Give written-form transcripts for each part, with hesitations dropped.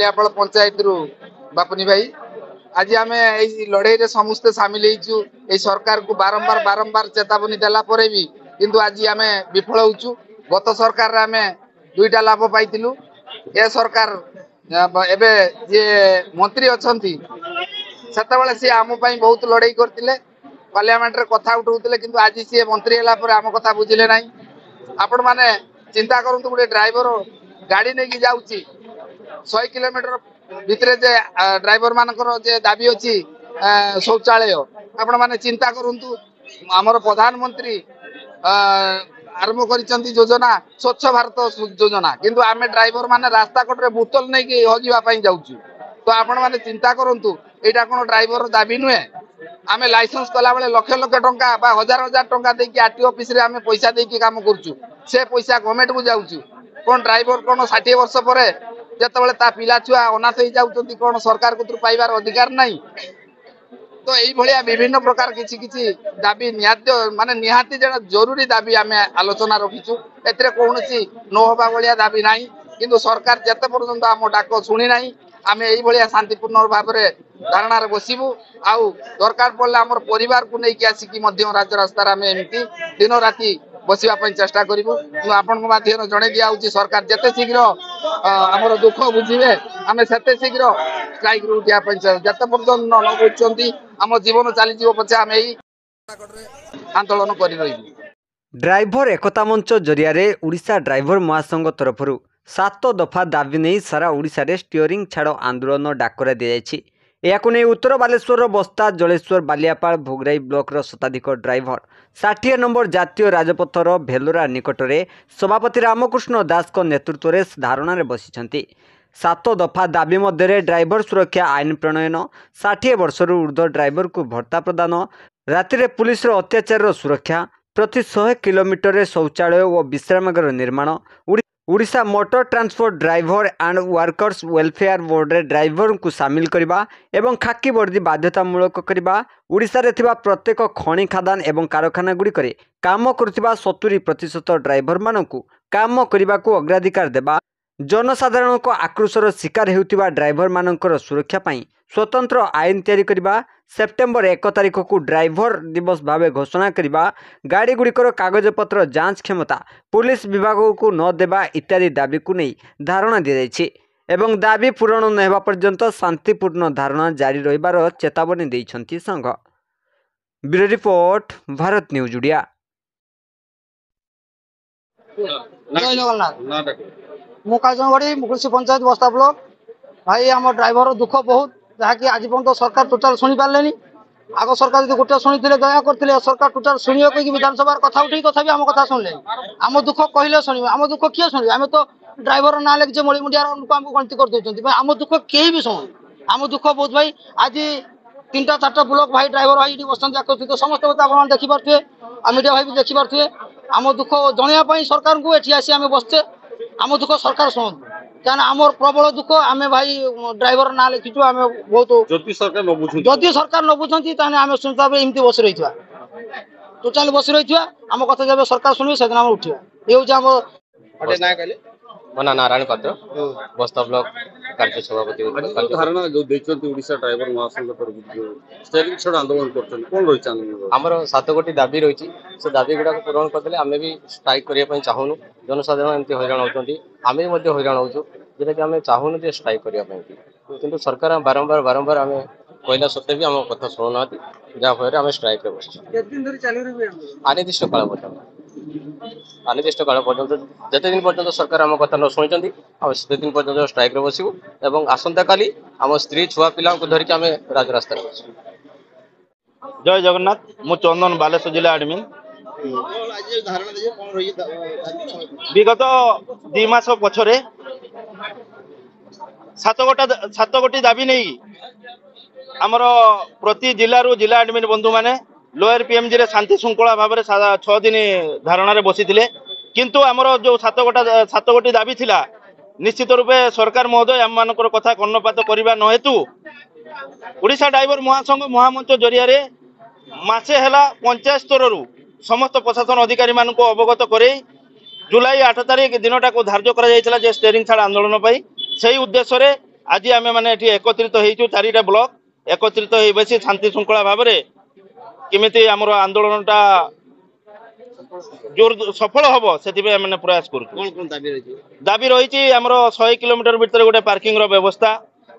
बालियापाल पंचायत रु बापुनी भाई आज आम लड़ई रे समस्ते सामिल हो सरकार को बारंबार बारंबार चेतावनी देला परे भी किंतु आज आम विफल होचु। गत सरकार आम 2टा लाभ पाइलु। ए सरकार एबे जे मंत्री अछंती सेतेबेले सी आम पई बहुत लड़ई करथिले पार्लियामेंट रे कथा उठाउथिले किंतु आज सी मंत्री होला पर आम कथा बुझिले नाही। आपण माने चिंता करंतु गोटे ड्राइवर गाड़ी नेकी जाउची 100 किलोमीटर भितरे जे ड्राइवर मानकर जे दाबी अछि शौचालय आपण माने चिंता करंतु हमर प्रधानमंत्री आरंभ करिसंती योजना स्वच्छ भारत योजना किंतु आमे ड्राइवर माने रास्ता कटरे बोतल नै कि हगिबा पई जाउछु। तो आपण माने चिंता करंतु एटा कोन ड्राइवर दाबी नुहे। आमे लाइसेंस कला बेले लक्ष लक्ष टंका बा हजार हजार टंका देकी आरटीओ ऑफिस रे आमे पैसा देकी काम करछु। से पैसा गवर्नमेंट को जाउछु। कोन ड्राइवर कोन 60 वर्ष परे जेतेबेले ता पिला छुआ अनाथ होई जाउतंती कोन सरकार को पाइबार अधिकार नाही। तो यही भाया विभिन्न प्रकार किछि किछि दाबी माने निहाती जरा जरूरी दाबी आमे आलोचना रखिछु। एतरे कोनोसी नो होबा भलिया दाबी नाही किंतु सरकार जते पर्यंत आम डाक सुनी नाही आमे एही भलिया शांतिपूर्ण भाव रे धारणा रे बसिबु। आउ दरकार पड़ले हमर परिवार को नै कि आसी कि मध्य राज्य रास्ता रे आमे एमिति दिन राती बसिबा पई चेष्टा करिवु। आपण को माध्यम जणे दिया होची सरकार जते शीघ्र हमर दुख बुझिबे आमे सेते शीघ्र स्ट्राइक रू दिया पई जते पर्यंत न बुझचंती हम जीवन चली जीव पछे आमे एही आंदोलन करि रहिबु। ड्राइवर एकता मंच जरिया उड़ीसा ड्राइवर महासंघ तरफ 7 दफा दाबी नहीं सारा उड़ीसा रे स्टीयरिंग छाड़ आंदोलन डाकरा दी जाइछि। याकु नहीं उत्तर बालेश्वर बस्ता जलेश्वर बालियापाल भोगराई ब्लॉक शताधिक ड्राइवर 60 नंबर जातीय राजपथर भेलोरा निकटरे सभापति रामकृष्ण दास को नेतृत्व में धारणा रे बसिछंती। 7 दफा दाबी मध्य ड्राइवर सुरक्षा आईन प्रणयन 60 वर्षर ऊर्ध्व ड्राइवर को भत्ता प्रदान राति पुलिस अत्याचार सुरक्षा प्रति 100 किलोमीटर शौचालय और विश्रामागार निर्माण Orissa motor transport driver and workers welfare board रे ड्राइवर को सामिल करने एवं खाकी वर्दी बाध्यतामूलक करने उड़ीसा रे थिबा प्रत्येक खनि खादान एवं कारखाना गुड़िक काम करुथिबा 70% ड्राइवर मानकु काम करने को अग्राधिकार देबा जनसाधारण को आक्रोशर शिकार हेउथिबा ड्राइवर मानकर सुरक्षा पाई स्वतंत्र आईन तैयारी करने सेप्टेम्बर 1 तारिख को ड्राइवर दिवस भाव घोषणा करने गाड़ी गुड़िकर कागजपत्र जांच क्षमता पुलिस विभाग को न देवा इत्यादि दाबी को नहीं धारणा दी जाइछि एवं दाबी पूरण न हेबा पर्यंत शांतिपूर्ण धारणा जारी रहिबार चेतावनी दैछंती संघ। Bureau report Bharat news Odia. जय जगन्नाथ मुकाजनगढ़ी मुकुलसी पंचायत बस्ता ब्लॉक भाई आम ड्राइवर दुख बहुत जहाँकि आज पर्यटन सरकार टोटाल शुणी पारे। आग सरकार जो गोटे शुणी दया करते सरकार टोटाल शुणा कहीं विधानसभा कथा उठे कथा भी आम कथा शुणिले आम दुख कहले शुणे आम दुख किए शुणे आम तो ड्राइवर ना लेके मणिमुंडिया आमको गणति कर दौरान आम दुख कहीं भी शुणु आम दुख बहुत भाई आज 3टा 4टा ब्लॉक भाई ड्राइवर भाई बसते आकर्षित समस्त आप देखिपे मीडिया भाई भी देखिपे आम दुख जनवाई सरकार को ये आसी आम बसचे आम दुख सरकार शुणु क्या आम प्रबल दुख आम भाई ड्राइवर ना लिखीचु आम बहुत जदि सरकार न बुझे आम सुनता एमती बस रही टोटाल बस रही आम कथा जब सरकार शुणे से दिन उठा ये मना नारायण पात्र बस्ता ब्लॉक कार्य सभापति धारणा जो ओडिशा ड्राइवर महासंघ स्टेरिंग छड़ आंदोलन करछन कोन रही आंदोलन हमर 7 गोटी दाबी रही से दाबी गुडा पूरण करदेले आमे भी स्ट्राइक करिया चाहूनु जनसाधारण एमती हैरान होउछंती आमे मध्ये हैरान होउछु जेटा कि आमे चाहूनु जे स्ट्राइक करिया किंतु सरकार बारंबार बारंबार आमे कहला सत्ते भी आम कथा शुणुना जहाँ फल आम स्ट्राइक बस अनिर्दिष्ट काल पर्यटन अनिर्दिष्ट काल पर्यटन जिते दिन पर्यटन सरकार आम कथा न शुणी से दिन पर्यटन स्ट्राइक बसबू और आसंता काली आम स्त्री छुआ पिला धरिक आम राजरास्ता बस। जय जगन्नाथ मु चंदन बालेश्वर जिला एडमिन विगत 2 मास पछरे 7 गोटी दाबी नहीं आमर प्रति जिलू जिला एडमिन बंधु माने लोअर पीएमजी रे शांति श्रृंखला भाव में 6 दिन धारणा बसी किंतु आमर जो 7 गोटी दाबी थिला निश्चित रूपे सरकार महोदय आम मान कथा कर्णपात करने न हेतु ओडिशा ड्राइवर महासंघ महामंच जरिया मासे है पंचायत स्तर समस्त प्रशासन अधिकारी मान अवगत कर जुलाई 8 तारिख दिन को धार्य कर स्टेरिंग छाड़ आंदोलन से उद्देश्य आज आम मैंने एकत्रित हो 4टा ब्लॉक एकत्रित हो बसी शांति श्रृंखला भाव में केमी आम आंदोलनटा जोर सफल हम से प्रयास कर दाबी रही आम 100 किलोमीटर भितर गोटे पार्किंग व्यवस्था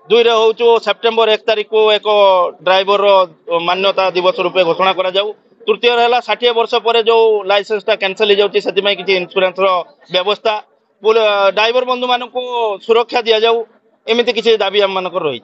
2 हूँ सेप्टेम्बर 1 तारीख को एक ड्राइवर मान्यता दिवस रूपे घोषणा करा जाऊ। तृतीय है 60 वर्ष पर जो लाइसेंसटा कैंसल हो जाऊँगी से इन्सुरांस व्यवस्था ड्राइवर बंधु मान सुरक्षा दि जाऊ एमती किसी दाबी आम मान रही।